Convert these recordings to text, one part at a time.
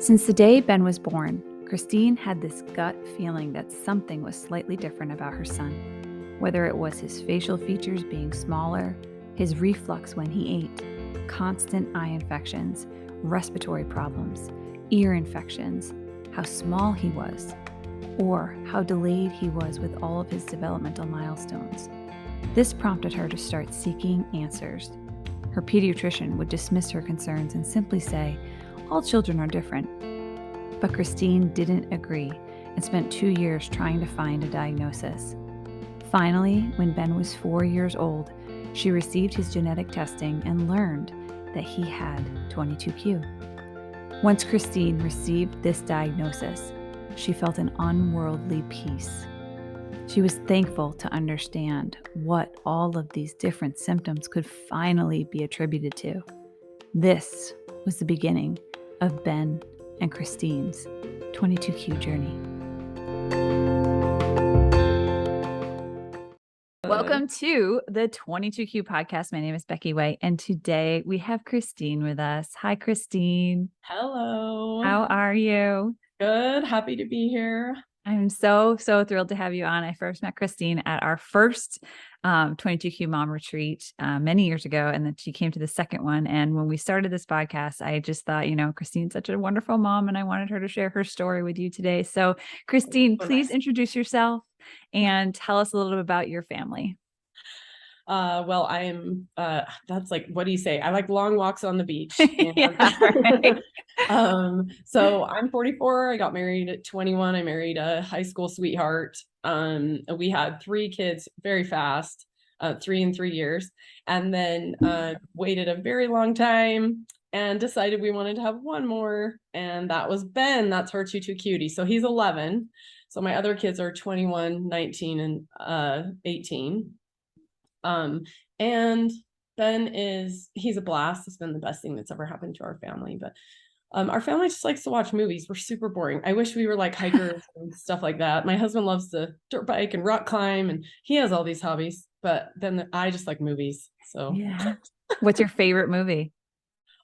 Since the day Ben was born, Kristine had this gut feeling that something was slightly different about her son. Whether it was his facial features being smaller, his reflux when he ate, constant eye infections, respiratory problems, ear infections, how small he was, or how delayed he was with all of his developmental milestones. This prompted her to start seeking answers. Her pediatrician would dismiss her concerns and simply say, "All children are different." But Kristine didn't agree and spent 2 years trying to find a diagnosis. Finally, when Ben was 4 years old, she received his genetic testing and learned that he had 22q. Once Kristine received this diagnosis, she felt an unworldly peace. She was thankful to understand what all of these different symptoms could finally be attributed to. This was the beginning of Ben and Kristine's 22q journey. Welcome to the 22q podcast. My name is Becky White, and today we have Kristine with us. Hi, Kristine. Hello. How are you? Good. Happy to be here. I'm so thrilled to have you on. I first met Kristine at our first 22q mom retreat many years ago. And then she came to the second one. And when we started this podcast, I just thought, Kristine's such a wonderful mom and I wanted her to share her story with you today. So Kristine, please introduce yourself and tell us a little bit about your family. Well, I am, that's like, what do you say? I like long walks on the beach. So I'm 44. I got married at 21. I married a high school sweetheart. We had 3 kids very fast, 3 in 3 years, and then waited a very long time and decided we wanted to have one more. And that was Ben. That's our choo-choo cutie. So he's 11. So my other kids are 21, 19, and 18. And Ben he's a blast. It's been the best thing that's ever happened to our family, but our family just likes to watch movies. We're super boring. I wish we were like hikers and stuff like that. My husband loves to dirt bike and rock climb, and he has all these hobbies, but then I just like movies. So yeah. What's your favorite movie?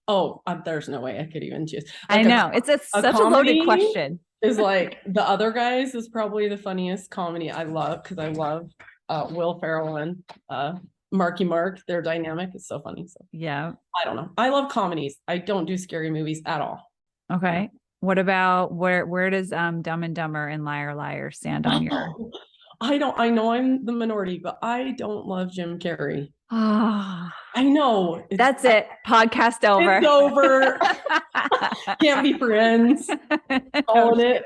Oh, there's no way I could even choose. Like I know it's such a loaded question. Is like The Other Guys is probably the funniest comedy I love, because I love Will Ferrell and Marky Mark. Their dynamic is so funny. So yeah, I don't know. I love comedies. I don't do scary movies at all. Okay. What about where does Dumb and Dumber and Liar Liar stand on your? I know I'm the minority, but I don't love Jim Carrey. Oh, I know. That's it. Podcast over. It's over. Can't be friends. Calling it.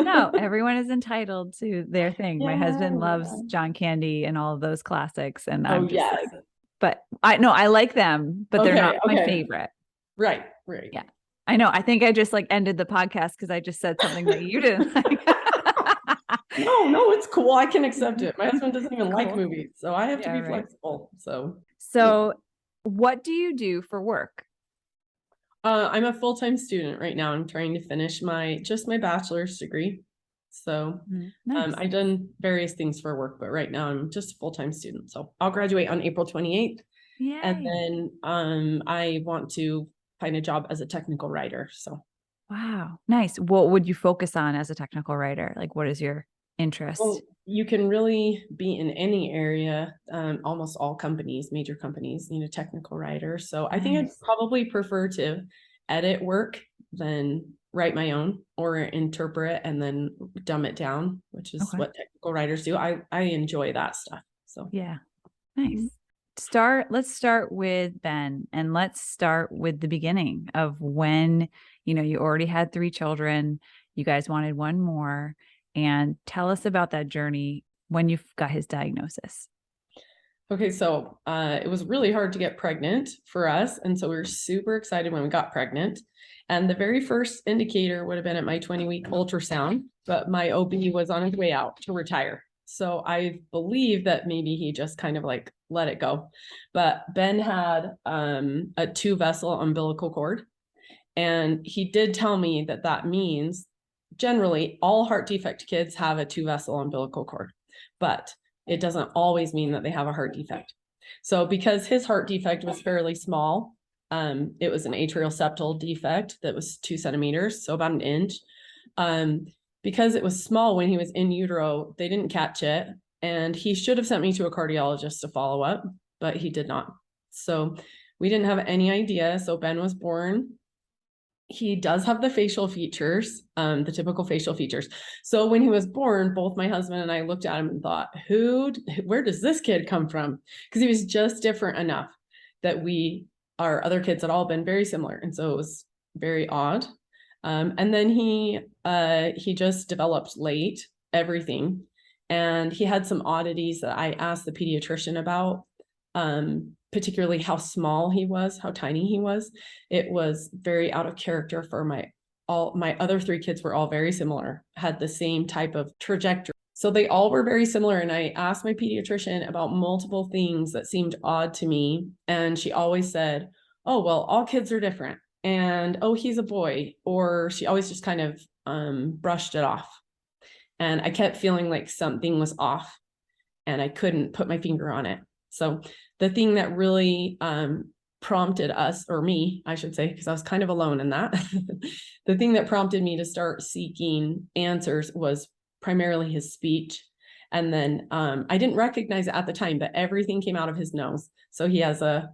No, everyone is entitled to their thing. Yeah. My husband loves John Candy and all of those classics. And I'm just but I like them, but they're not my favorite. Right. Yeah. I know. I think I just ended the podcast because I just said something that you didn't like. No, it's cool. I can accept it. My husband doesn't even like movies, so I have to be flexible. So what do you do for work? I'm a full-time student right now. I'm trying to finish my bachelor's degree. So nice. I've done various things for work, but right now I'm just a full-time student. So I'll graduate on April 28th. Yay. And then I want to find a job as a technical writer. So wow, nice. What would you focus on as a technical writer? Like, what is your interest? Well, you can really be in any area. Almost all major companies need a technical writer. So nice. I think I'd probably prefer to edit work than write my own, or interpret and then dumb it down, which is what technical writers do. I enjoy that stuff. So yeah, nice. Let's start with Ben, and let's start with the beginning of when, you already had 3 children, you guys wanted one more, and tell us about that journey when you got his diagnosis. Okay. So, it was really hard to get pregnant for us. And so we were super excited when we got pregnant, and the very first indicator would have been at my 20-week ultrasound, but my OB was on his way out to retire. So I believe that maybe he just kind of let it go. But Ben had a 2-vessel umbilical cord. And he did tell me that means generally all heart defect kids have a 2-vessel umbilical cord, but it doesn't always mean that they have a heart defect. So because his heart defect was fairly small, It was an atrial septal defect that was 2 centimeters, so about an inch. Because it was small when he was in utero, they didn't catch it. And he should have sent me to a cardiologist to follow up, but he did not. So we didn't have any idea. So Ben was born. He does have the facial features, the typical facial features. So when he was born, both my husband and I looked at him and thought, where does this kid come from? Because he was just different enough that our other kids had all been very similar. And so it was very odd. And then he just developed late, everything. And he had some oddities that I asked the pediatrician about, particularly how small he was, how tiny he was. It was very out of character for my other 3 kids were all very similar, had the same type of trajectory. So they all were very similar. And I asked my pediatrician about multiple things that seemed odd to me. And she always said, oh, well, all kids are different. And, oh, he's a boy. Or she always just kind of brushed it off. And I kept feeling like something was off and I couldn't put my finger on it. So the thing that really prompted us, or me, I should say, because I was kind of alone in that, the thing that prompted me to start seeking answers was primarily his speech. And then I didn't recognize it at the time, but everything came out of his nose. So he has a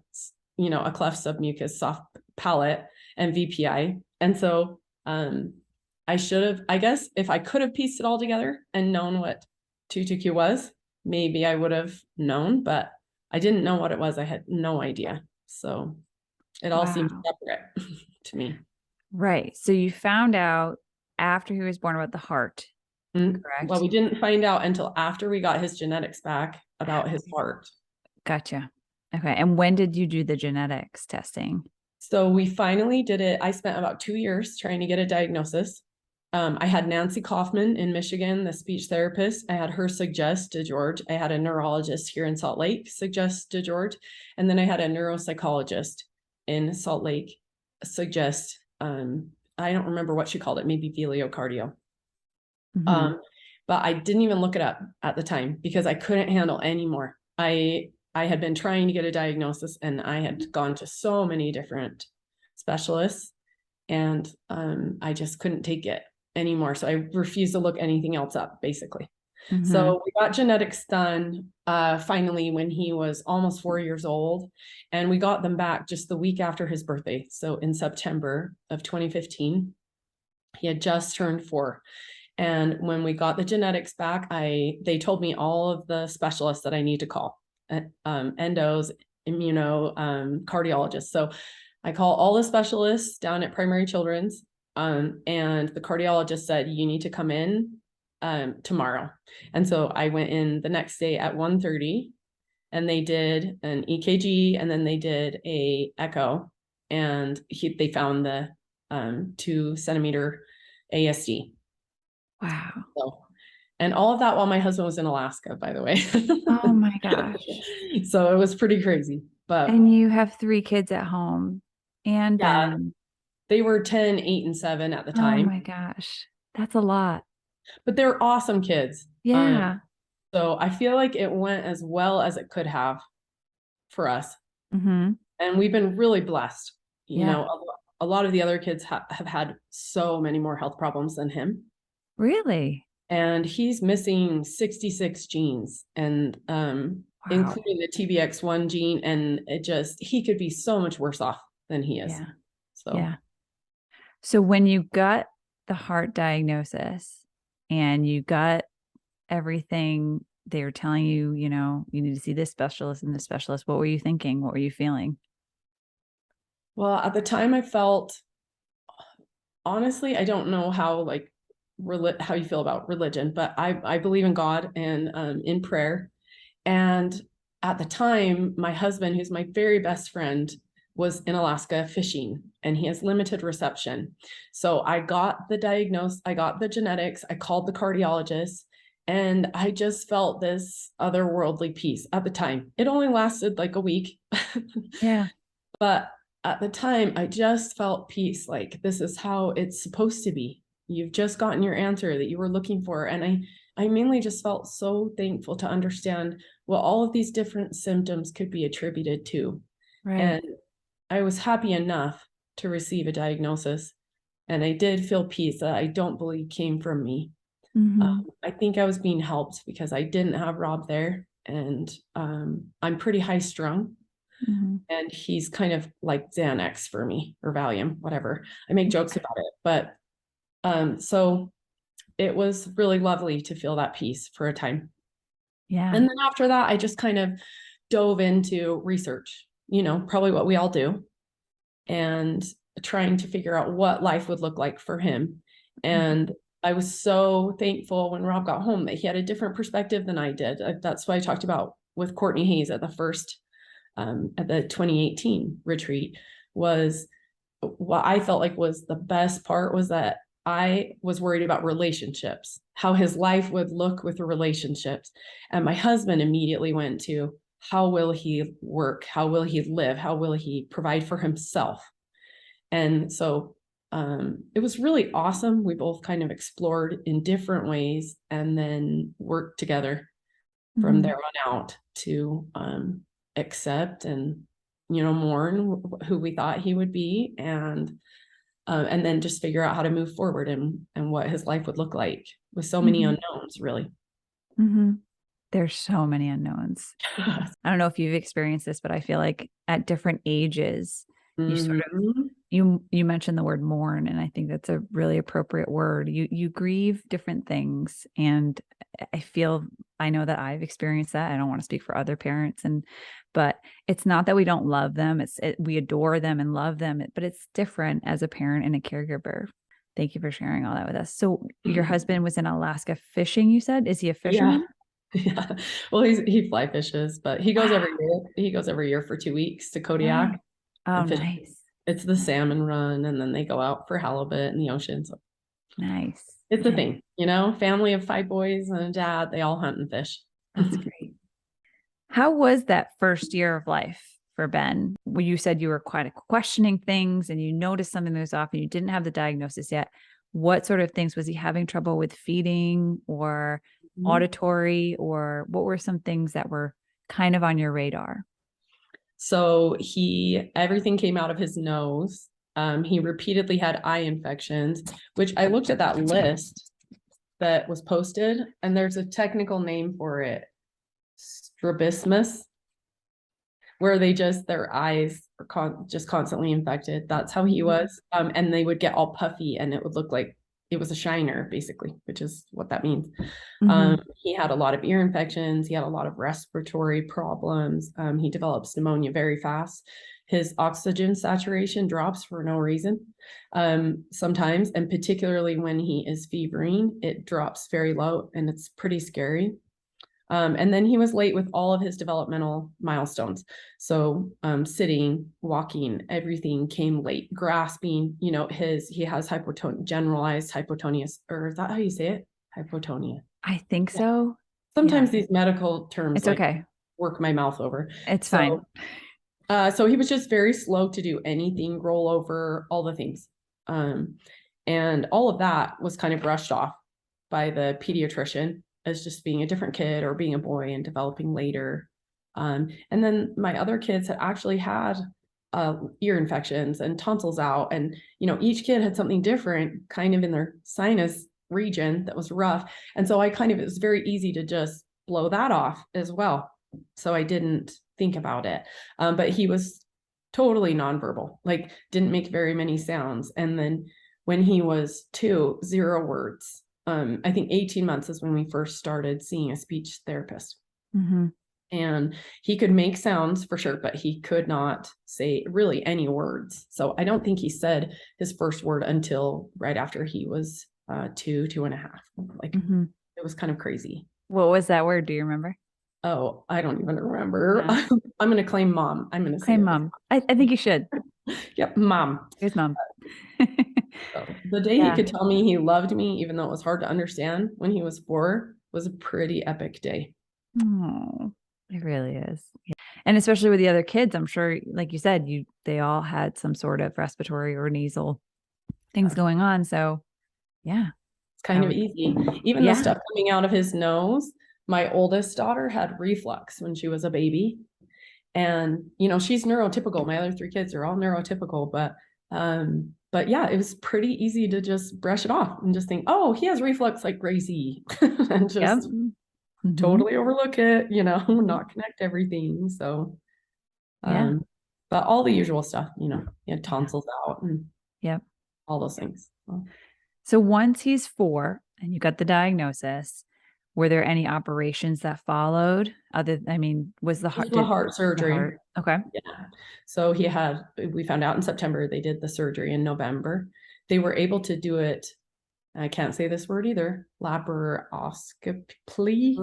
cleft submucous soft palate and VPI. And so I should have, I guess, if I could have pieced it all together and known what 2-2Q was, maybe I would have known, but I didn't know what it was. I had no idea. So it all seemed separate to me. Right. So you found out after he was born about the heart, correct? Well, we didn't find out until after we got his genetics back about his heart. Gotcha. Okay. And when did you do the genetics testing? So we finally did it. I spent about 2 years trying to get a diagnosis. I had Nancy Kaufman in Michigan, the speech therapist. I had her suggest to George. I had a neurologist here in Salt Lake suggest to George. And then I had a neuropsychologist in Salt Lake suggest, I don't remember what she called it, maybe veliocardio. Mm-hmm. But I didn't even look it up at the time because I couldn't handle anymore. I had been trying to get a diagnosis and I had gone to so many different specialists and I just couldn't take it anymore. So I refused to look anything else up, basically. Mm-hmm. So we got genetics done finally when he was almost 4 years old. And we got them back just the week after his birthday. So in September of 2015, he had just turned 4. And when we got the genetics back, they told me all of the specialists that I need to call, endos, cardiologists. So I call all the specialists down at Primary Children's, and the cardiologist said, you need to come in tomorrow. And so I went in the next day at 1:30 and they did an EKG and then they did a echo and they found the 2 centimeter ASD. Wow. So, and all of that while my husband was in Alaska, by the way. Oh my gosh. So it was pretty crazy. But and you have 3 kids at home and yeah, Ben. they were 10, 8, and 7 at the time. Oh my gosh. That's a lot. But they're awesome kids. Yeah. So I feel like it went as well as it could have for us. Mm-hmm. And we've been really blessed. Yeah. A lot of the other kids have had so many more health problems than him. Really? And he's missing 66 genes and including the TBX1 gene. And he could be so much worse off than he is. Yeah. So, yeah. So when you got the heart diagnosis and you got everything they were telling you, you need to see this specialist and this specialist, what were you thinking? What were you feeling? Well, at the time I felt, honestly, I don't know how how you feel about religion, but I believe in God and in prayer. And at the time, my husband, who's my very best friend, was in Alaska fishing and he has limited reception. So I got the diagnosis, I got the genetics, I called the cardiologist, and I just felt this otherworldly peace at the time. It only lasted like a week. Yeah. But at the time, I just felt peace. Like, this is how it's supposed to be. You've just gotten your answer that you were looking for. And I mainly just felt so thankful to understand what all of these different symptoms could be attributed to. Right. And I was happy enough to receive a diagnosis, and I did feel peace that I don't believe came from me. I think I was being helped because I didn't have Rob there, and I'm pretty high strung, and he's kind of like Xanax for me, or Valium, whatever. I make jokes about it, but so it was really lovely to feel that peace for a time. Yeah. And then after that, I just kind of dove into research, probably what we all do, and trying to figure out what life would look like for him. And I was so thankful when Rob got home that he had a different perspective than I did. That's what I talked about with Courtney Hayes at the at the 2018 retreat, was what I felt like was the best part was that I was worried about relationships, how his life would look with the relationships. And my husband immediately went to, how will he work? How will he live? How will he provide for himself? And so it was really awesome. We both kind of explored in different ways and then worked together from there on out to accept and, mourn who we thought he would be, and then just figure out how to move forward and what his life would look like with so many unknowns, really. There's so many unknowns. I don't know if you've experienced this, but I feel like at different ages, you sort of, you mentioned the word mourn, and I think that's a really appropriate word. You grieve different things, and I know that I've experienced that. I don't want to speak for other parents, but it's not that we don't love them. We adore them and love them, but it's different as a parent and a caregiver. Thank you for sharing all that with us. So your husband was in Alaska fishing, you said? Is he a fisherman? Yeah. Well, he fly fishes, but he goes every year. He goes every year for 2 weeks to Kodiak. Oh, and fish. nice. It's the salmon run, and then they go out for halibut in the ocean. So nice. It's a thing, family of 5 boys and a dad, they all hunt and fish. That's great. How was that first year of life for Ben? Well, you said you were quite questioning things and you noticed something that was off and you didn't have the diagnosis yet. What sort of things was he having trouble with, feeding or auditory, or what were some things that were kind of on your radar? So everything came out of his nose. He repeatedly had eye infections, which I looked at that list that was posted, and there's a technical name for it, strabismus, where their eyes are just constantly infected. That's how he was. And they would get all puffy, and it would look like it was a shiner, basically, which is what that means. He had a lot of ear infections. He had a lot of respiratory problems. He develops pneumonia very fast. His oxygen saturation drops for no reason sometimes, and particularly when he is fevering, it drops very low, and it's pretty scary. And then he was late with all of his developmental milestones. So sitting, walking, everything came late. Grasping, he has generalized hypotonia, or is that how you say it? Hypotonia. I think so. Sometimes these medical terms, it's okay, work my mouth over. It's fine. So he was just very slow to do anything, roll over, all the things. And all of that was kind of brushed off by the pediatrician as just being a different kid or being a boy and developing later. And then my other kids had actually had ear infections and tonsils out. And, each kid had something different kind of in their sinus region that was rough. And so it was very easy to just blow that off as well. So I didn't think about it. But he was totally nonverbal, didn't make very many sounds. And then when he was 2, 0 words. I think 18 months is when we first started seeing a speech therapist. And he could make sounds for sure, but he could not say really any words. So I don't think he said his first word until right after he was 2, 2.5. It was kind of crazy. What was that word? Do you remember? Oh, I don't even remember. Yeah. I'm going to claim mom. I'm going to claim mom. I think you should. Yep, mom. Here's mom. So the day he could tell me he loved me, even though it was hard to understand when he was 4, was a pretty epic day. Oh, it really is. Yeah. And especially with the other kids, I'm sure, like you said, they all had some sort of respiratory or nasal things going on. So yeah. It's kind of easy. Even the stuff coming out of his nose. My oldest daughter had reflux when she was a baby. And, she's neurotypical. My other three kids are all neurotypical, but yeah, it was pretty easy to just brush it off and just think, oh, he has reflux like crazy and Yep. just Mhm. totally overlook it, not connect everything. So, Yeah. but all the usual stuff, he had tonsils out and Yep. all those things. So once he's 4 and you got the diagnosis, were there any operations that followed? Was the Just heart the did heart the surgery. heart okay. Yeah. So we found out in September, they did the surgery in November. They were able to do it. I can't say this word either. Laparoscopically.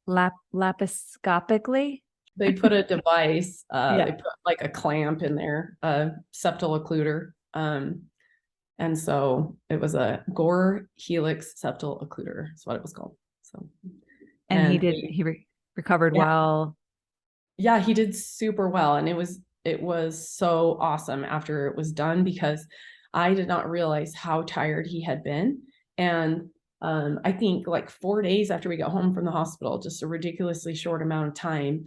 Laparoscopically? They put a device, Yeah. they put like a clamp in there, a septal occluder. And so it was a Gore Helix septal occluder. That's what it was called. So, And and recovered yeah, well? yeah, he did super well. And it was so awesome after it was done, because I did not realize how tired he had been. And I think like 4 days after we got home from the hospital, just a ridiculously short amount of time,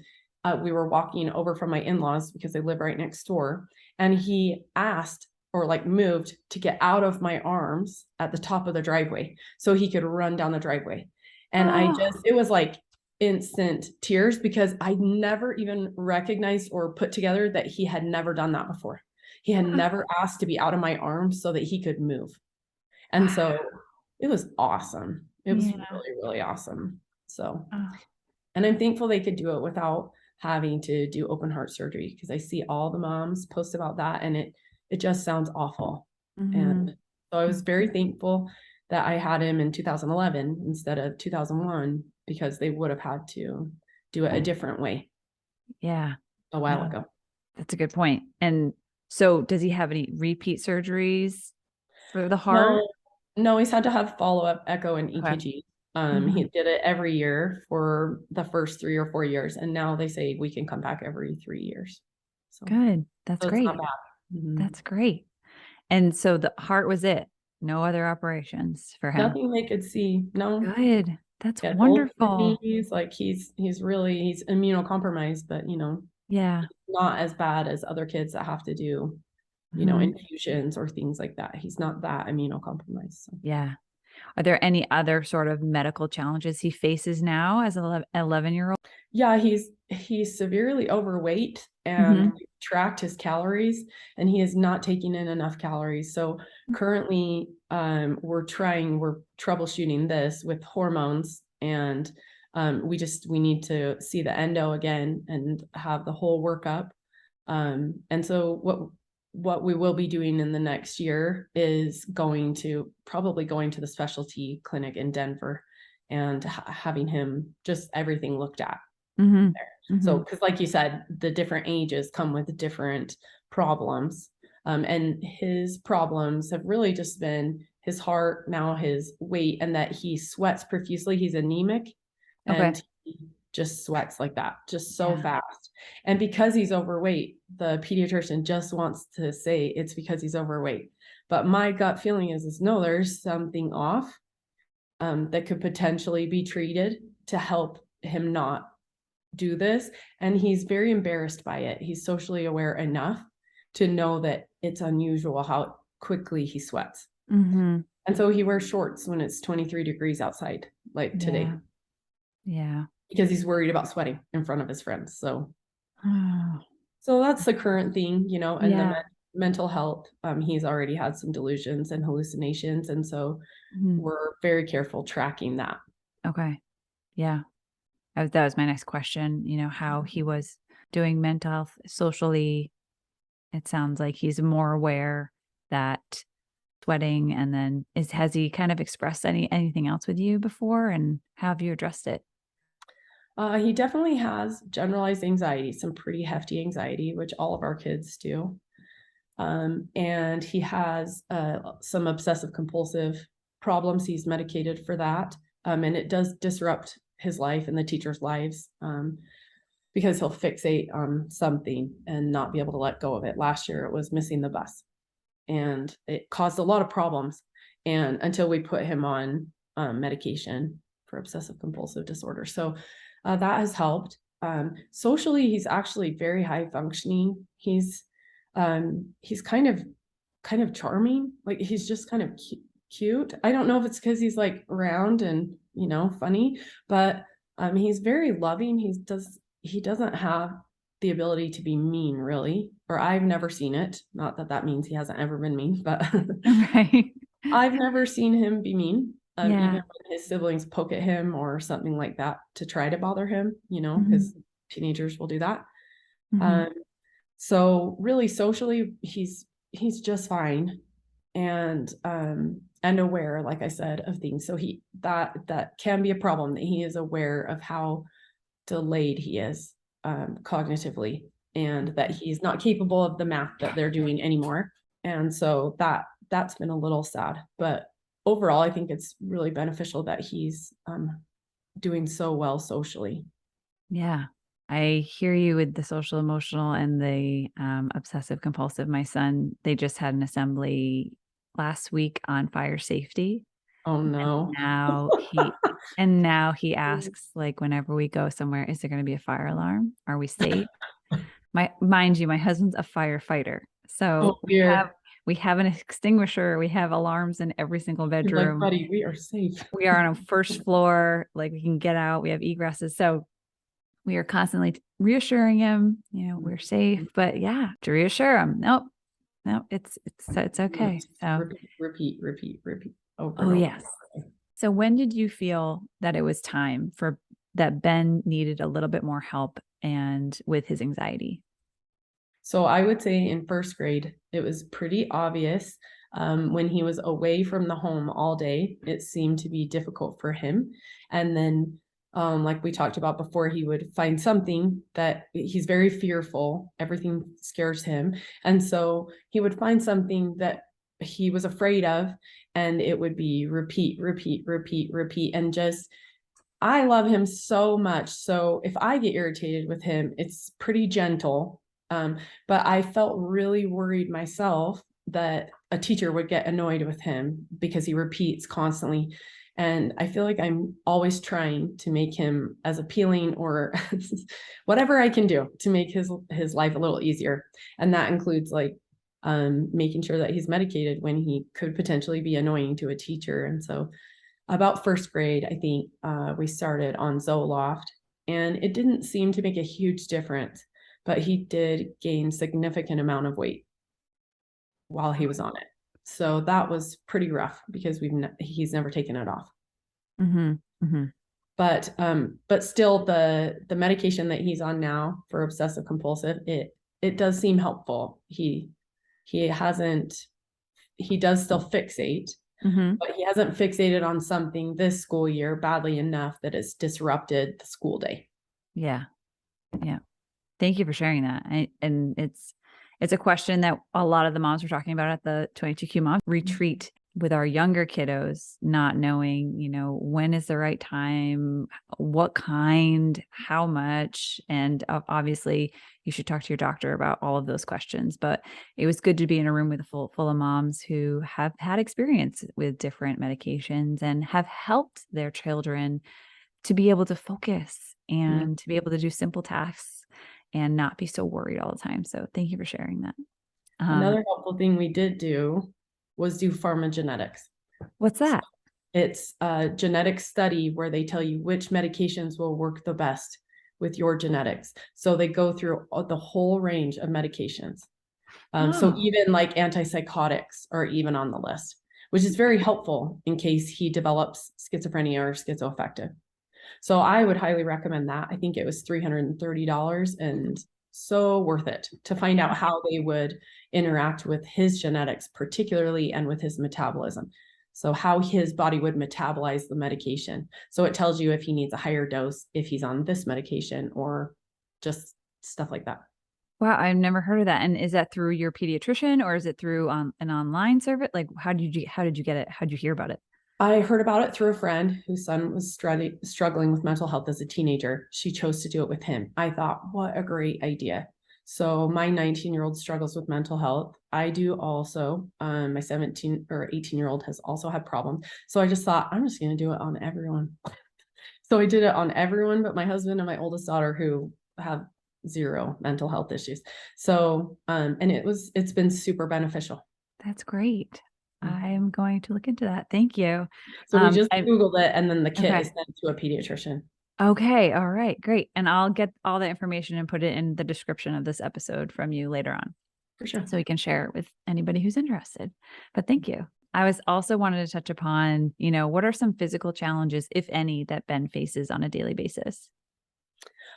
we were walking over from my in-laws because they live right next door. And he asked, or like moved to get out of my arms at the top of the driveway so he could run down the driveway. And Oh. it was like instant tears, because I never even recognized or put together that he had never done that before. He had never asked to be out of my arms so that he could move. And so it was awesome. It was Yeah. really, really awesome. So, Oh. and I'm thankful they could do it without having to do open heart surgery, because I see all the moms post about that, and it just sounds awful. Mhm. And so I was very thankful that I had him in 2011 instead of 2001, because they would have had to do it a different way Yeah. a while No, ago. that's a good point. And so does he have any repeat surgeries for the heart? No, no, he's had to have follow-up echo and Okay. EKG. He Mhm. did it every year for the first 3 or 4 years, and now they say we can come back every 3 years. So, Good. That's so it's not great. bad. Mhm. That's great. And so the heart was it. No other operations for him. Nothing they could see. No, Good. That's he had old wonderful. kidneys. Like he's immunocompromised, but Yeah. not as bad as other kids that have to do, Mhm. infusions or things like that. He's not that immunocompromised. So. Yeah. Are there any other sort of medical challenges he faces now as an 11-year-old? Yeah, he's severely overweight, and Mhm. we tracked his calories, and he is not taking in enough calories. So currently, we're troubleshooting this with hormones, and we need to see the endo again and have the whole workup. And so what we will be doing in the next year is probably going to the specialty clinic in Denver and having him just everything looked at. Mhm. So, Mhm. because like you said, the different ages come with different problems. And his problems have really just been his heart, now his weight, and that he sweats profusely. He's anemic, Okay. and he just sweats like that, just so Yeah. fast. And because he's overweight, the pediatrician just wants to say it's because he's overweight. But my gut feeling is no, there's something off, that could potentially be treated to help him not do this. And he's very embarrassed by it. He's socially aware enough to know that it's unusual how quickly he sweats. Mhm. And so he wears shorts when it's 23 degrees outside, like today, Yeah. Yeah. because he's worried about sweating in front of his friends. So, Oh. so that's the current thing, and the Yeah. mental health. He's already had some delusions and hallucinations. And so Mhm. we're very careful tracking that. Okay. Yeah. That was my next question, how he was doing mental health socially. It sounds like he's more aware that sweating, and then has he kind of expressed anything else with you before, and how have you addressed it? He definitely has generalized anxiety, some pretty hefty anxiety, which all of our kids do. And he has some obsessive compulsive problems. He's medicated for that. And it does disrupt his life and the teachers' lives, because he'll fixate on something and not be able to let go of it. Last year, it was missing the bus, and it caused a lot of problems. And until we put him on medication for obsessive compulsive disorder. So that has helped. Socially, he's actually very high functioning. He's kind of charming. Like he's just kind of cute. I don't know if it's because he's like round and, funny, but he's very loving. He doesn't have the ability to be mean, really, or I've never seen it. Not that that means he hasn't ever been mean, but Right. I've never seen him be mean. Even Yeah. when his siblings poke at him or something like that to try to bother him, Mhm. because teenagers will do that. Mhm. Um, so really socially, he's just fine and aware, like I said, of things. So that can be a problem, that he is aware of how delayed he is cognitively, and that he's not capable of the math that they're doing anymore. And so that's been a little sad, but overall, I think it's really beneficial that he's doing so well socially. Yeah. I hear you with the social emotional and the obsessive compulsive. My son, they just had an assembly last week on fire safety. Oh And no. now he asks, like, whenever we go somewhere, is there going to be a fire alarm? Are we safe? Mind you, my husband's a firefighter. Oh So dear. we have an extinguisher, we have alarms in every single You're like, bedroom. buddy, we are safe. We are on a first floor, like we can get out, we have egresses. So we are constantly reassuring him, we're safe. But yeah, to reassure him, nope, nope, it's okay. So Repeat over oh and over. yes. So when did you feel that it was time for that Ben needed a little bit more help and with his anxiety? So I would say in first grade, it was pretty obvious. When he was away from the home all day, it seemed to be difficult for him. And then, like we talked about before, he would find something that he's very fearful. Everything scares him. And so he would find something that he was afraid of, and it would be repeat. And just, I love him so much. So if I get irritated with him, it's pretty gentle. But I felt really worried myself that a teacher would get annoyed with him because he repeats constantly. And I feel like I'm always trying to make him as appealing or whatever I can do to make his life a little easier. And that includes like making sure that he's medicated when he could potentially be annoying to a teacher. And so about first grade, I think we started on Zoloft, and it didn't seem to make a huge difference, but he did gain significant amount of weight while he was on it. So that was pretty rough because he's never taken it off. Mhm. Mhm. But still, the medication that he's on now for obsessive compulsive, it does seem helpful. He hasn't he does still fixate, Mhm. but he hasn't fixated on something this school year badly enough that it's disrupted the school day. Yeah. Yeah. Thank you for sharing that. And it's a question that a lot of the moms were talking about at the 22Q Mom Retreat with our younger kiddos, not knowing, when is the right time, what kind, how much, and obviously you should talk to your doctor about all of those questions. But it was good to be in a room with full of moms who have had experience with different medications and have helped their children to be able to focus Yeah. and to be able to do simple tasks and not be so worried all the time. So thank you for sharing that. Another helpful thing we did do was do pharmacogenetics. What's that? It's a genetic study where they tell you which medications will work the best with your genetics. So they go through the whole range of medications. So Oh, even like antipsychotics are even on the list, which is very helpful in case he develops schizophrenia or schizoaffective. So I would highly recommend that. I think it was $330 and so worth it to find out how they would interact with his genetics, particularly, and with his metabolism. So how his body would metabolize the medication. So it tells you if he needs a higher dose, if he's on this medication, or just stuff like that. wow. I've never heard of that. And is that through your pediatrician or is it through an online service? Like, how did you get it? How did you hear about it? I heard about it through a friend whose son was struggling with mental health as a teenager. She chose to do it with him. I thought, what a great idea. So my 19-year-old struggles with mental health. I do also. My 17 or 18-year-old has also had problems. So I just thought, I'm just going to do it on everyone. So I did it on everyone but my husband and my oldest daughter, who have zero mental health issues. So, and it's been super beneficial. That's great. I'm going to look into that. Thank you. So we just I Googled it, and then the kit is Okay. sent to a pediatrician. Okay. All right. Great. And I'll get all the information and put it in the description of this episode from you later on, For sure. so we can share it with anybody who's interested. But thank you. I was also wanted to touch upon, what are some physical challenges, if any, that Ben faces on a daily basis?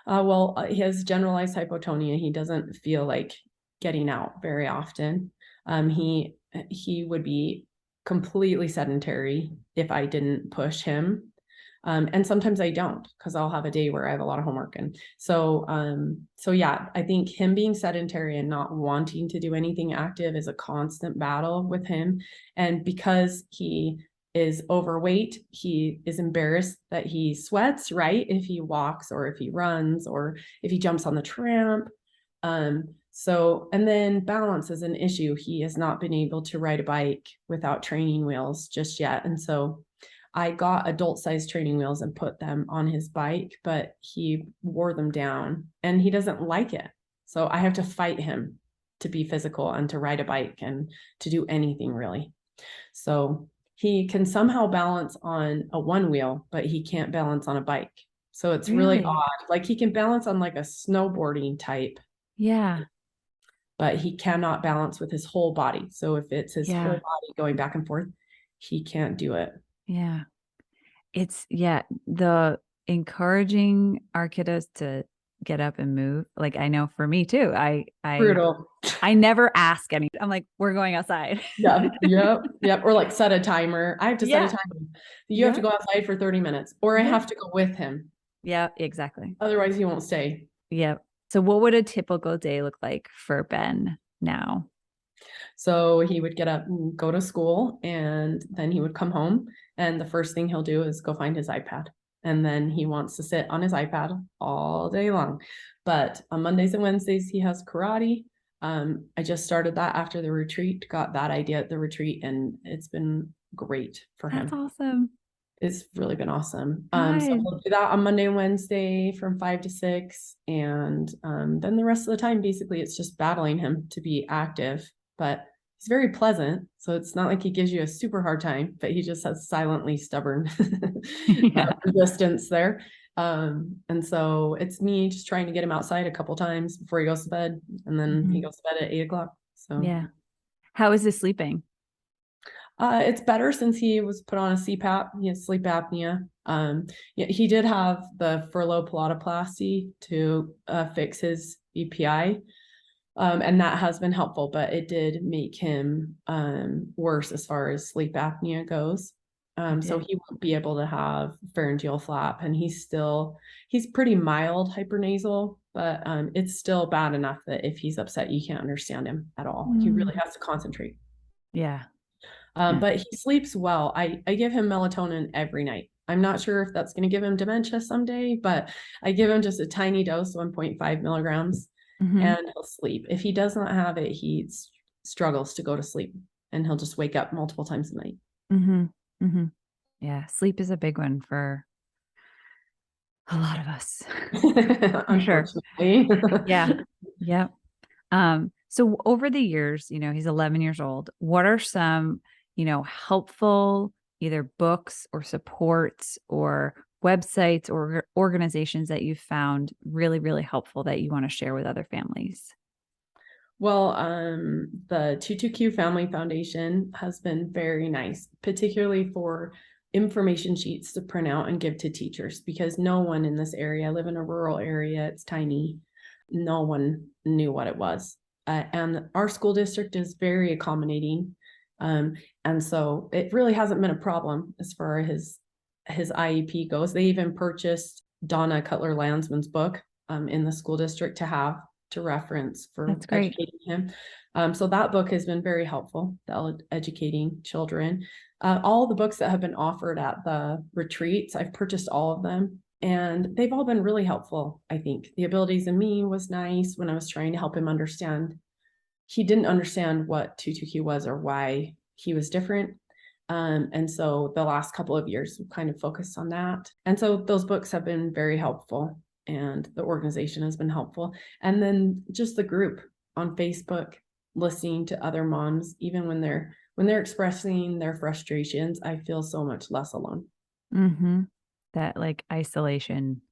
Well, he has generalized hypotonia. He doesn't feel like getting out very often. He would be completely sedentary if I didn't push him. And sometimes I don't, because I'll have a day where I have a lot of homework. And so yeah, I think him being sedentary and not wanting to do anything active is a constant battle with him. And because he is overweight, he is embarrassed that he sweats, right? If he walks or if he runs or if he jumps on the tramp. And then balance is an issue. He has not been able to ride a bike without training wheels just yet. And so I got adult size training wheels and put them on his bike, but he wore them down and he doesn't like it. So I have to fight him to be physical and to ride a bike and to do anything really. So he can somehow balance on a one wheel, but he can't balance on a bike. So it's really Really? odd. Like he can balance on like a snowboarding type, Yeah. but he cannot balance with his whole body. So if it's his whole Yeah. body going back and forth, he can't do it. Yeah. The encouraging our kiddos to get up and move. Like, I know for me too, Brutal. I never ask any. I'm like, we're going outside. Yep. Or like set a timer. I have to set a Yeah. timer. You have to Yeah. go outside for 30 minutes, or I Yeah. have to go with him. Yeah. Exactly. Otherwise, he won't stay. Yeah. So what would a typical day look like for Ben now? So he would get up and go to school, and then he would come home. And the first thing he'll do is go find his iPad. And then he wants to sit on his iPad all day long. But on Mondays and Wednesdays, he has karate. I just started that after the retreat, got that idea at the retreat, and it's been great for That's him. awesome. It's really been awesome. So Good. we'll do that on Monday and Wednesday from 5 to 6. And then the rest of the time, basically, it's just battling him to be active. But he's very pleasant. So it's not like he gives you a super hard time, but he just has silently stubborn Yeah. resistance there. And so it's me just trying to get him outside a couple times before he goes to bed. And then he goes to bed at 8 o'clock. So Yeah. How is his sleeping? It's better since he was put on a CPAP. He has sleep apnea. Yeah, he did have the furlough pelotoplasty to fix his EPI. And that has been helpful, but it did make him worse as far as sleep apnea goes. So he won't be able to have pharyngeal flap, and he's pretty mild hypernasal, but it's still bad enough that if he's upset, you can't understand him at all. He really has to concentrate. Yeah. Yeah. But he sleeps well. I give him melatonin every night. I'm not sure if that's going to give him dementia someday, but I give him just a tiny dose, 1.5 milligrams, and he'll sleep. If he does not have it, he struggles to go to sleep, and he'll just wake up multiple times a night. Yeah. Sleep is a big one for a lot of us. For sure. Unfortunately. Yeah. Yeah. So over the years, he's 11 years old. What are some, helpful either books or supports or websites or organizations that you've found really, really helpful that you want to share with other families? Well, the 22Q Family Foundation has been very nice, particularly for information sheets to print out and give to teachers, because no one in this area, I live in a rural area, it's tiny, no one knew what it was. And our school district is very accommodating. And so it really hasn't been a problem as far as his IEP goes. They even purchased Donna Cutler Landsman's book in the school district to have to reference for educating him. So that book has been very helpful, educating children. All the books that have been offered at the retreats, I've purchased all of them, and they've all been really helpful. I think The Abilities in Me was nice when I was trying to help him understand. He didn't understand what 22Q was or why he was different. And so the last couple of years we've kind of focused on that. And so those books have been very helpful, and the organization has been helpful. And then just the group on Facebook, listening to other moms, even when they're expressing their frustrations, I feel so much less alone. Mm-hmm. That like isolation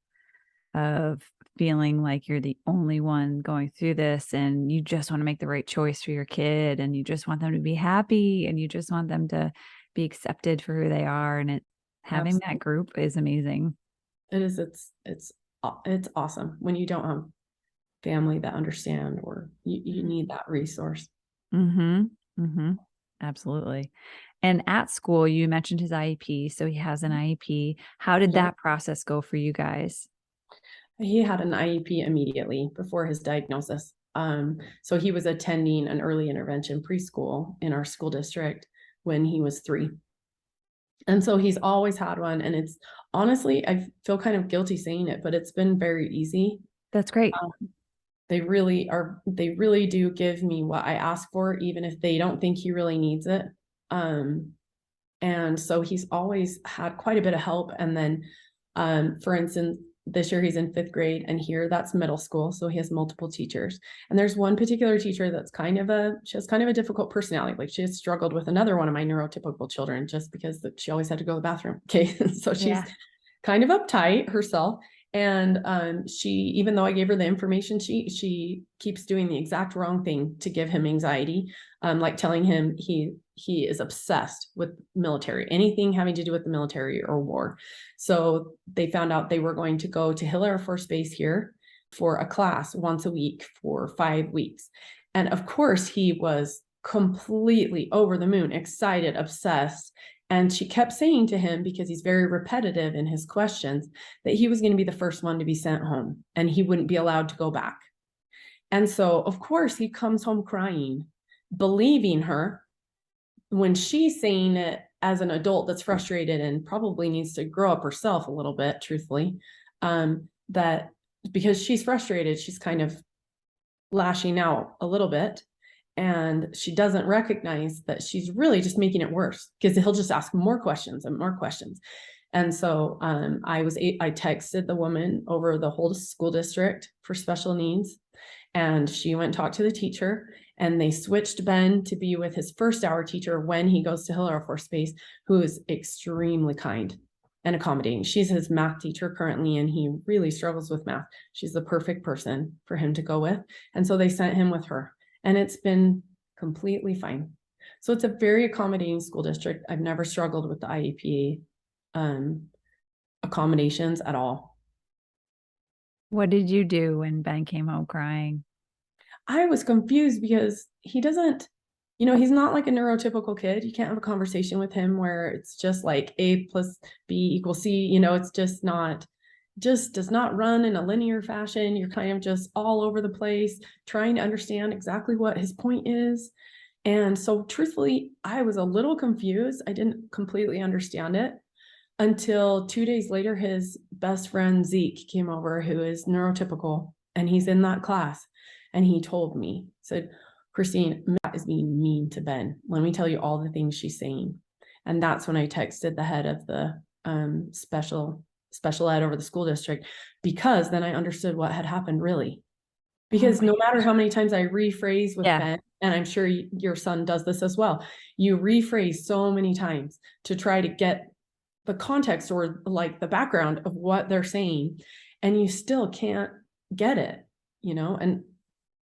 of feeling like you're the only one going through this and you just want to make the right choice for your kid and you just want them to be happy and you just want them to be accepted for who they are. And having that Absolutely. group is amazing. It is. It's awesome when you don't have family that understand, or you need that resource. Mm-hmm. Mm-hmm. Absolutely. And at school, you mentioned his IEP. So he has an IEP. How did Yep. that process go for you guys? He had an IEP immediately before his diagnosis. So he was attending an early intervention preschool in our school district when he was 3. And so he's always had one. And it's honestly, I feel kind of guilty saying it, but it's been very easy. That's great. They really do give me what I ask for, even if they don't think he really needs it. And so he's always had quite a bit of help. And then, for instance, this year he's in 5th grade, and here that's middle school. So he has multiple teachers. And there's one particular teacher that's she has kind of a difficult personality. Like, she has struggled with another one of my neurotypical children just because she always had to go to the bathroom. Okay. So she's Yeah. kind of uptight herself. And she, even though I gave her the information sheet, she keeps doing the exact wrong thing to give him anxiety, like telling him he is obsessed with military, anything having to do with the military or war. So they found out they were going to go to Hill Air Force Base here for a class once a week for 5 weeks. And of course, he was completely over the moon, excited, obsessed. And she kept saying to him, because he's very repetitive in his questions, that he was going to be the first one to be sent home and he wouldn't be allowed to go back. And so, of course, he comes home crying, believing her when she's saying it as an adult that's frustrated and probably needs to grow up herself a little bit, truthfully, that because she's frustrated, she's kind of lashing out a little bit. And she doesn't recognize that she's really just making it worse, because he'll just ask more questions and more questions. And so I texted the woman over the whole school district for special needs, and she went and talked to the teacher, and they switched Ben to be with his first hour teacher when he goes to Hill Air Force Base, who is extremely kind and accommodating. She's his math teacher currently, and he really struggles with math. She's the perfect person for him to go with. And so they sent him with her, and it's been completely fine. So it's a very accommodating school district. I've never struggled with the IEP accommodations at all. What did you do when Ben came home crying? I was confused because he doesn't, he's not like a neurotypical kid. You can't have a conversation with him where it's just like A plus B equals C. It's just does not run in a linear fashion. You're kind of just all over the place trying to understand exactly what his point is. And so truthfully, I was a little confused. I didn't completely understand it until 2 days later, his best friend Zeke came over, who is neurotypical, and he's in that class. And he told me, said, "Kristine, Matt is being mean to Ben. Let me tell you all the things she's saying." And that's when I texted the head of the special ed over the school district, because then I understood what had happened really. Because no matter how many times I rephrase with Ben, and I'm sure your son does this as well, you rephrase so many times to try to get the context or like the background of what they're saying, and you still can't get it, and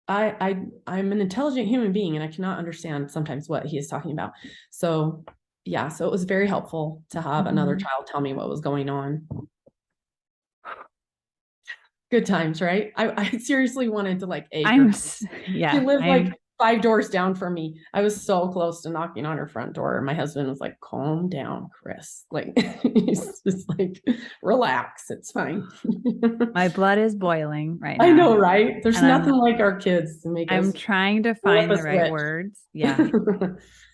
I'm an intelligent human being, and I cannot understand sometimes what he is talking about. So yeah, so it was very helpful to have another child tell me what was going on. Good times, right? I seriously wanted to like egg her. She lived like 5 doors down from me. I was so close to knocking on her front door. My husband was like, "Calm down, Chris." Like, he's just like, "Relax, it's fine." My blood is boiling right now. I know, right? There's And nothing like our kids to make I'm us trying to flip find a the right switch. words. Yeah.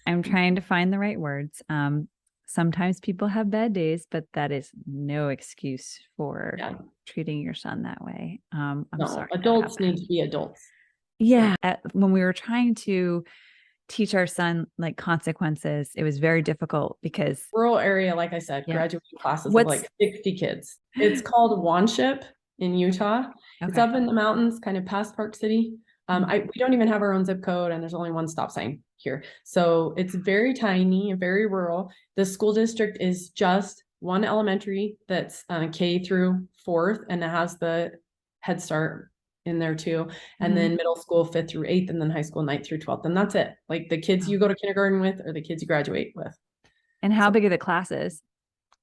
I'm trying to find the right words. Sometimes people have bad days, but that is no excuse for treating your son that way. I'm No, sorry. adults need to be adults. Yeah. When we were trying to teach our son like consequences. It was very difficult because Rural area, like I said, yeah. graduating classes of What's like 60 kids. It's called Wanship in Utah. It's okay. up in the mountains, kind of past Park City. We don't even have our own zip code, and there's only one stop sign here. So it's very tiny and very rural. The school district is just one elementary that's K through fourth, and it has the Head Start in there too. And then middle school, fifth through eighth, and then high school, ninth through 12th. And that's it. Like the kids you go to kindergarten with are the kids you graduate with. And how big are the classes?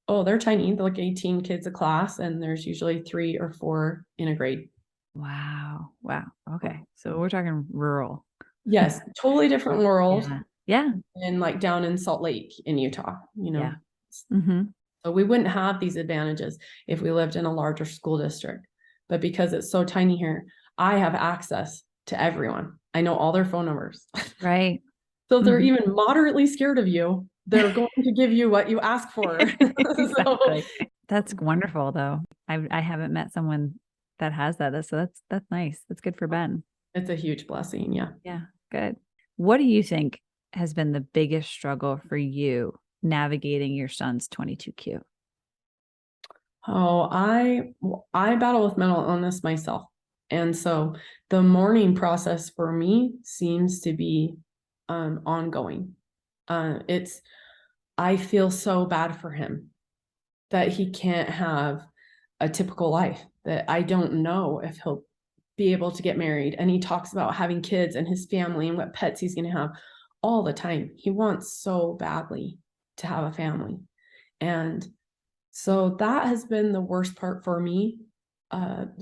Oh, they're tiny. They're like 18 kids a class, and there's usually 3 or 4 in a grade. Wow. Wow. Okay. So we're talking rural. Yes, totally different world. Yeah. And like down in Salt Lake in Utah, you know. Yeah. Mm-hmm. So we wouldn't have these advantages if we lived in a larger school district. But because it's so tiny here, I have access to everyone. I know all their phone numbers. Right. So if they're even moderately scared of you, they're going to give you what you ask for. Exactly. That's wonderful though. I haven't met someone that has that. So that's nice. That's good for Ben. It's a huge blessing. Yeah. Yeah. Good. What do you think has been the biggest struggle for you navigating your son's 22Q? Oh, I battle with mental illness myself. And so the mourning process for me seems to be ongoing. It's I feel so bad for him that he can't have a typical life, that I don't know if he'll be able to get married. And he talks about having kids and his family and what pets he's going to have all the time. He wants so badly to have a family. And so that has been the worst part for me.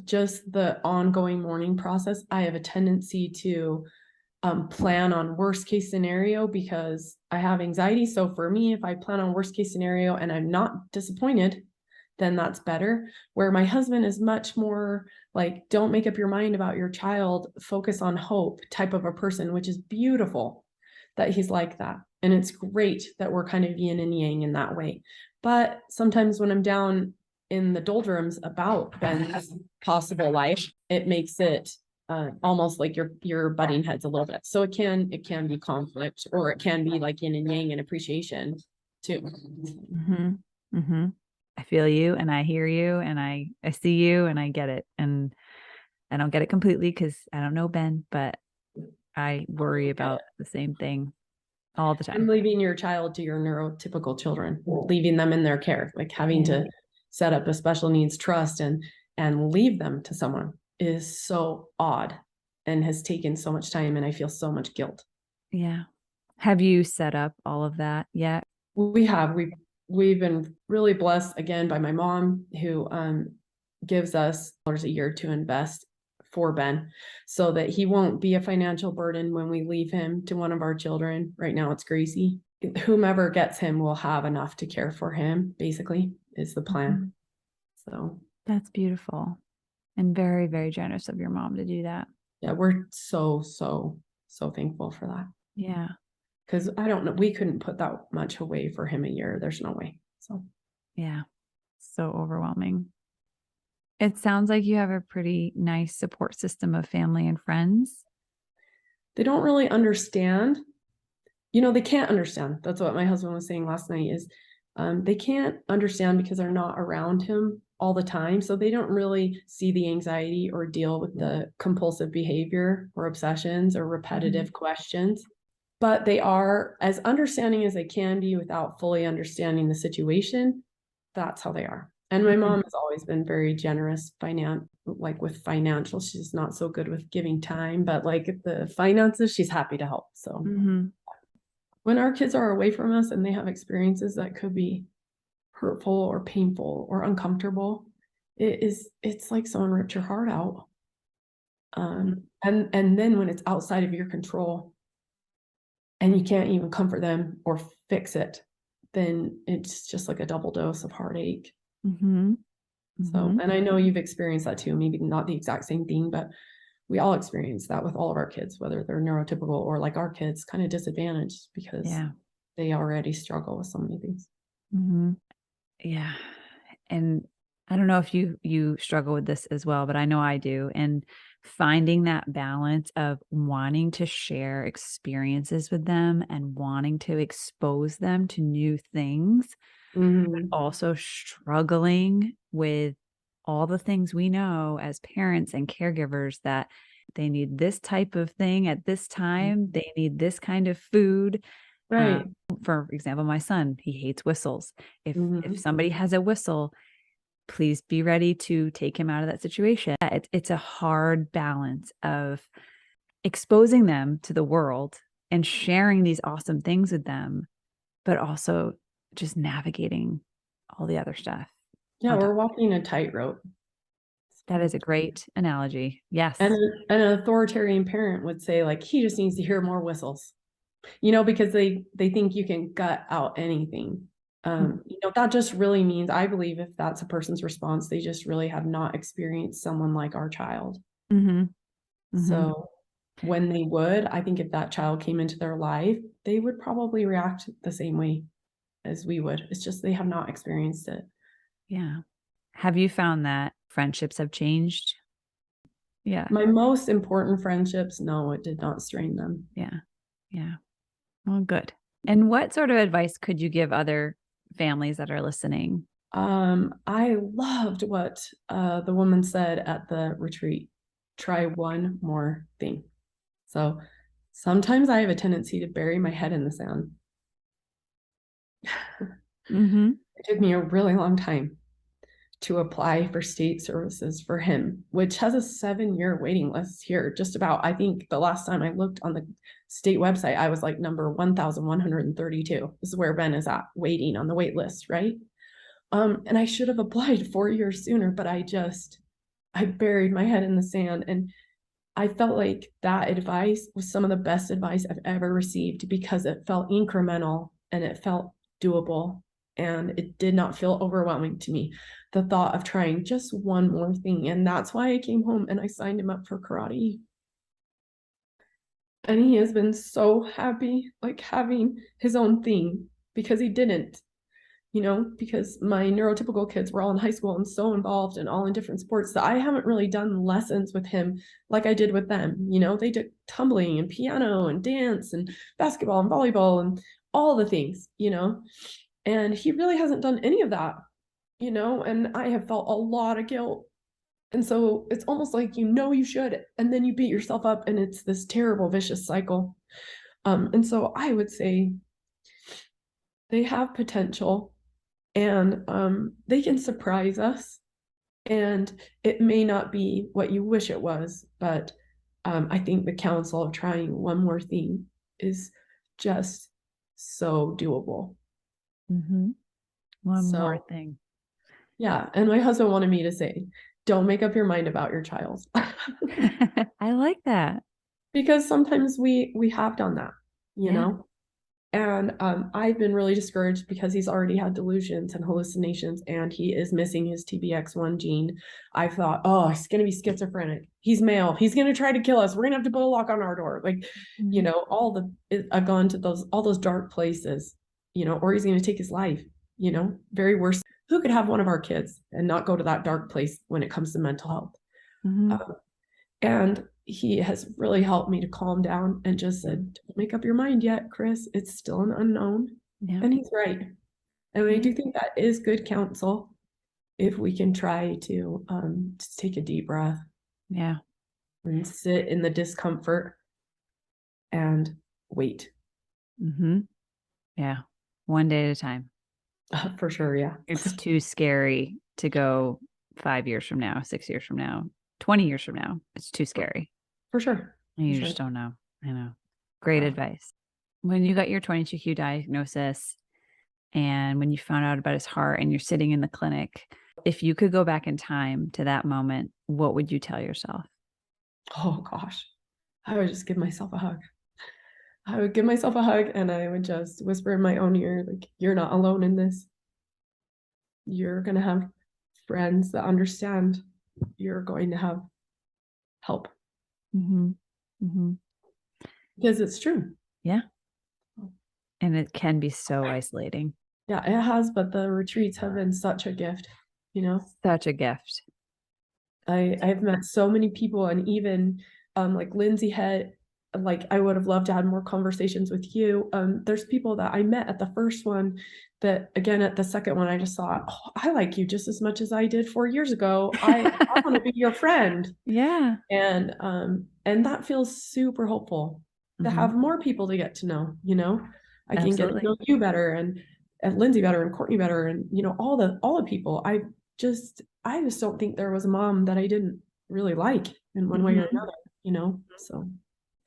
Just the ongoing mourning process. I have a tendency to plan on worst case scenario because I have anxiety. So for me, if I plan on worst case scenario and I'm not disappointed, then that's better. Where my husband is much more like, don't make up your mind about your child, focus on hope type of a person, which is beautiful that he's like that. And it's great that we're kind of yin and yang in that way. But sometimes when I'm down in the doldrums about Ben's possible life, it makes it almost like you're butting heads a little bit. So it can be conflict, or it can be like yin and yang and appreciation too. Mm-hmm. Mm-hmm. I feel you and I hear you and I see you and I get it. And I don't get it completely because I don't know Ben, but I worry about the same thing all the time. And leaving your child to your neurotypical children, leaving them in their care, like having to set up a special needs trust and leave them to someone is so odd and has taken so much time, and I feel so much guilt. Yeah. Have you set up all of that yet? We've been really blessed again by my mom, who gives us $1 a year to invest for Ben so that he won't be a financial burden when we leave him to one of our children. Right now it's Gracie. Whomever gets him will have enough to care for him, basically, is the plan. So that's beautiful and very, very generous of your mom to do that. Yeah, we're so thankful for that. Yeah. Because I don't know, we couldn't put that much away for him a year. There's no way. So yeah, so overwhelming. It sounds like you have a pretty nice support system of family and friends. They don't really understand. They can't understand. That's what my husband was saying last night is they can't understand because they're not around him all the time. So they don't really see the anxiety or deal with the compulsive behavior or obsessions or repetitive questions. But they are as understanding as they can be without fully understanding the situation. That's how they are. And my mom has always been very generous with financial. She's not so good with giving time, but like the finances, she's happy to help. So when our kids are away from us and they have experiences that could be hurtful or painful or uncomfortable, it's like someone ripped your heart out. And then when it's outside of your control and you can't even comfort them or fix it, then it's just like a double dose of heartache. So, and I know you've experienced that too, maybe not the exact same thing, but we all experience that with all of our kids, whether they're neurotypical or like our kids, kind of disadvantaged because they already struggle with so many things. Yeah. And I don't know if you struggle with this as well, but I know I do. And finding that balance of wanting to share experiences with them and wanting to expose them to new things, Mhm. also struggling with all the things we know as parents and caregivers that they need this type of thing at this time. They need this kind of food. Right. For example, my son, he hates whistles. If Mhm. somebody has a whistle, please be ready to take him out of that situation. It's a hard balance of exposing them to the world and sharing these awesome things with them, but also just navigating all the other stuff Yeah, on we're top. walking a tightrope. That is a great analogy. And Yes. an authoritarian parent would say, like, he just needs to hear more whistles, because they think you can gut out anything. That just really means, I believe, if that's a person's response, they just really have not experienced someone like our child. Mhm. Mhm. So when they would, I think if that child came into their life, they would probably react the same way as we would. It's just they have not experienced it. Yeah. Have you found that friendships have changed? Yeah. My most important friendships, no, it did not strain them. Yeah. Yeah. Well, good. And what sort of advice could you give other families that are listening? I loved what the woman said at the retreat. Try one more thing. So sometimes I have a tendency to bury my head in the sand. Mhm. It took me a really long time to apply for state services for him, which has a 7-year waiting list here. Just about, I think the last time I looked on the state website, I was like number 1,132. This is where Ben is at, waiting on the wait list, right? And I should have applied 4 years sooner, but I buried my head in the sand. And I felt like that advice was some of the best advice I've ever received because it felt incremental and it felt doable and it did not feel overwhelming to me. The thought of trying just one more thing. And that's why I came home and I signed him up for karate. And he has been so happy, like having his own thing because he didn't. Because my neurotypical kids were all in high school and so involved and all in different sports that I haven't really done lessons with him like I did with them. They did tumbling and piano and dance and basketball and volleyball and all the things. And he really hasn't done any of that. And I have felt a lot of guilt. And so it's almost like you should, and then you beat yourself up, and it's this terrible, vicious cycle. And so I would say they have potential and they can surprise us. And it may not be what you wish it was, but I think the counsel of trying one more thing is just so doable. Mhm. One more So, thing. yeah. And my husband wanted me to say, don't make up your mind about your child. I like that. Because sometimes we have done that, you Yeah. know? And I've been really discouraged because he's already had delusions and hallucinations and he is missing his TBX1 gene. I thought, oh, he's going to be schizophrenic. He's male. He's going to try to kill us. We're going to have to put a lock on our door. Like, Mhm. I've gone to all those dark places, or he's going to take his life, very worse. Who could have one of our kids and not go to that dark place when it comes to mental health? Mhm. Um, and he has really helped me to calm down and just said, don't make up your mind yet, Chris. It's still an unknown. Yeah. And he's right. And I Yeah. do think that is good counsel if we can try to just take a deep breath Yeah. and sit in the discomfort and wait. Mhm. Yeah. One day at a time. For sure. Yeah. It's too scary to go 5 years from now, 6 years from now, 20 years from now. It's too scary. For sure. And For you sure. just don't know. I know. Great advice. When you got your 22q diagnosis and when you found out about his heart and you're sitting in the clinic, if you could go back in time to that moment, what would you tell yourself? Oh gosh. I would just give myself a hug. I would give myself a hug and I would just whisper in my own ear, like, you're not alone in this. You're going to have friends that understand. You're going to have help Mhm. Mhm. because it's true. Yeah. And it can be so isolating. Yeah, it has, but the retreats have been such a gift. Such a gift. I've met so many people, and even like Lindsay had, like, I would have loved to have more conversations with you. There's people that I met at the first one that, again, at the second one, I just thought, oh, I like you just as much as I did 4 years ago. I want to be your friend. Yeah. And that feels super hopeful to have more people to get to know, I can get to know you better, and Lindsay better, and Courtney better, and all the people. I just don't think there was a mom that I didn't really like in one way or another, so.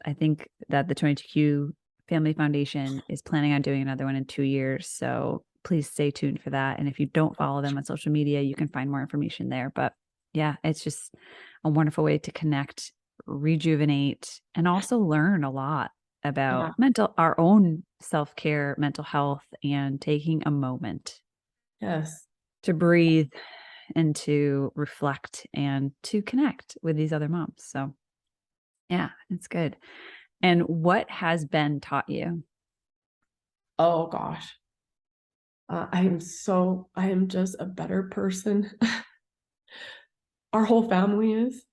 I think that the 22Q Family Foundation is planning on doing another one in 2 years. So please stay tuned for that. And if you don't follow them on social media, you can find more information there. But yeah, it's just a wonderful way to connect, rejuvenate, and also learn a lot about our own self-care, mental health, and taking a moment Yes. to breathe and to reflect and to connect with these other moms. So yeah, it's good. And what has Ben taught you? Oh gosh. I am just a better person. Our whole family is.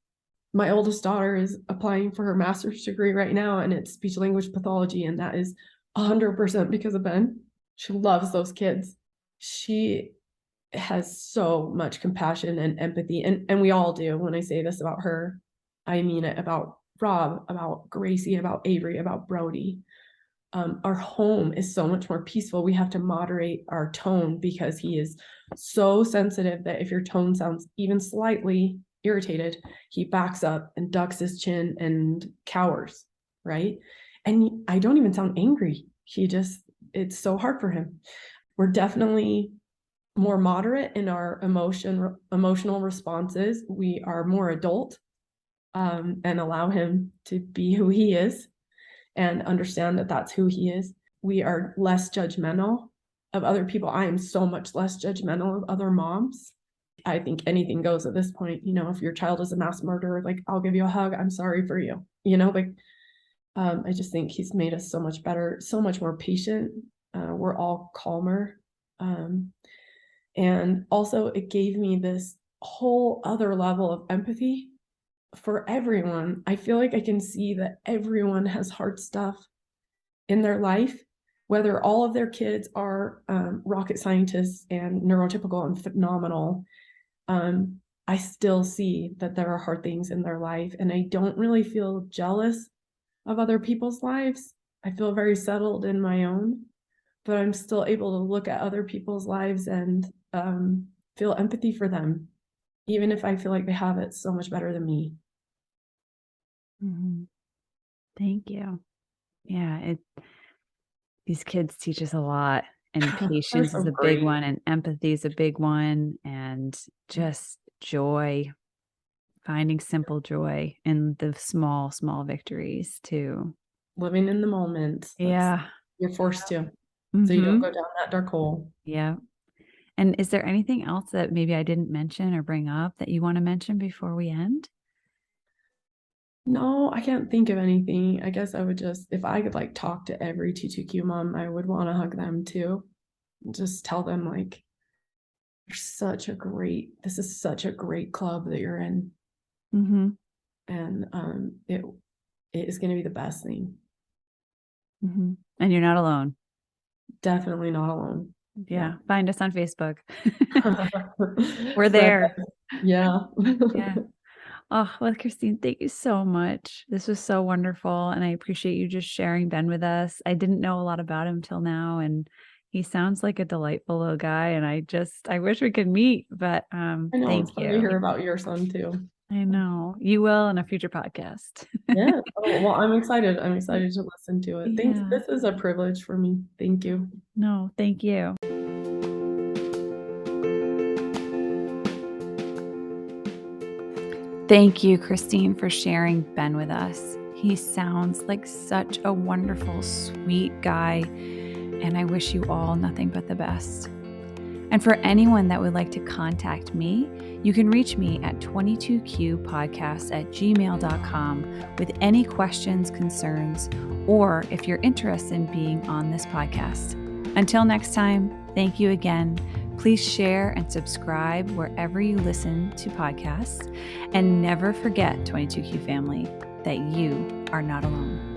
My oldest daughter is applying for her master's degree right now, and it's speech language pathology, and that is 100% because of Ben. She loves those kids. She has so much compassion and empathy, and we all do. When I say this about her, I mean it about Rob, about Gracie, about Avery, about Brody. Our home is so much more peaceful. We have to moderate our tone because he is so sensitive that if your tone sounds even slightly irritated, he backs up and ducks his chin and cowers, right? And I don't even sound angry. It's so hard for him. We're definitely more moderate in our emotional responses. We are more adult, and allow him to be who he is and understand that that's who he is. We are less judgmental of other people. I am so much less judgmental of other moms. I think anything goes at this point. If your child is a mass murderer, like, I'll give you a hug. I'm sorry for you. I just think he's made us so much better, so much more patient. We're all calmer. And also it gave me this whole other level of empathy for everyone. I feel like I can see that everyone has hard stuff in their life, whether all of their kids are rocket scientists and neurotypical and phenomenal. I still see that there are hard things in their life, and I don't really feel jealous of other people's lives. I feel very settled in my own, but I'm still able to look at other people's lives and feel empathy for them, even if I feel like they have it so much better than me. Thank you. Yeah, these kids teach us a lot, and patience is a big one, and empathy is a big one, and just joy, finding simple joy in the small, small victories too. Living in the moment. Yeah. You're forced to, so you don't go down that dark hole. Yeah. And is there anything else that maybe I didn't mention or bring up that you want to mention before we end? No, I can't think of anything. I guess I would just, if I could like talk to every T2Q mom, I would want to hug them too. Just tell them, like, this is such a great club that you're in. And it is going to be the best thing. And you're not alone. Definitely not alone. Yeah. Find us on Facebook. We're there. Yeah. Yeah. Oh, well, Kristine, thank you so much. This was so wonderful. And I appreciate you just sharing Ben with us. I didn't know a lot about him till now, and he sounds like a delightful little guy. And I wish we could meet, but I know, thank it's fun you. to hear about your son too. I know you will in a future podcast. Yeah. Oh, well, I'm excited. I'm excited to listen to it. Thanks. Yeah. This is a privilege for me. Thank you. No, thank you. Thank you, Kristine, for sharing Ben with us. He sounds like such a wonderful, sweet guy, and I wish you all nothing but the best. And for anyone that would like to contact me, you can reach me at 22qpodcast@gmail.com with any questions, concerns, or if you're interested in being on this podcast. Until next time, thank you again Please share and subscribe wherever you listen to podcasts. And never forget, 22Q family, that you are not alone.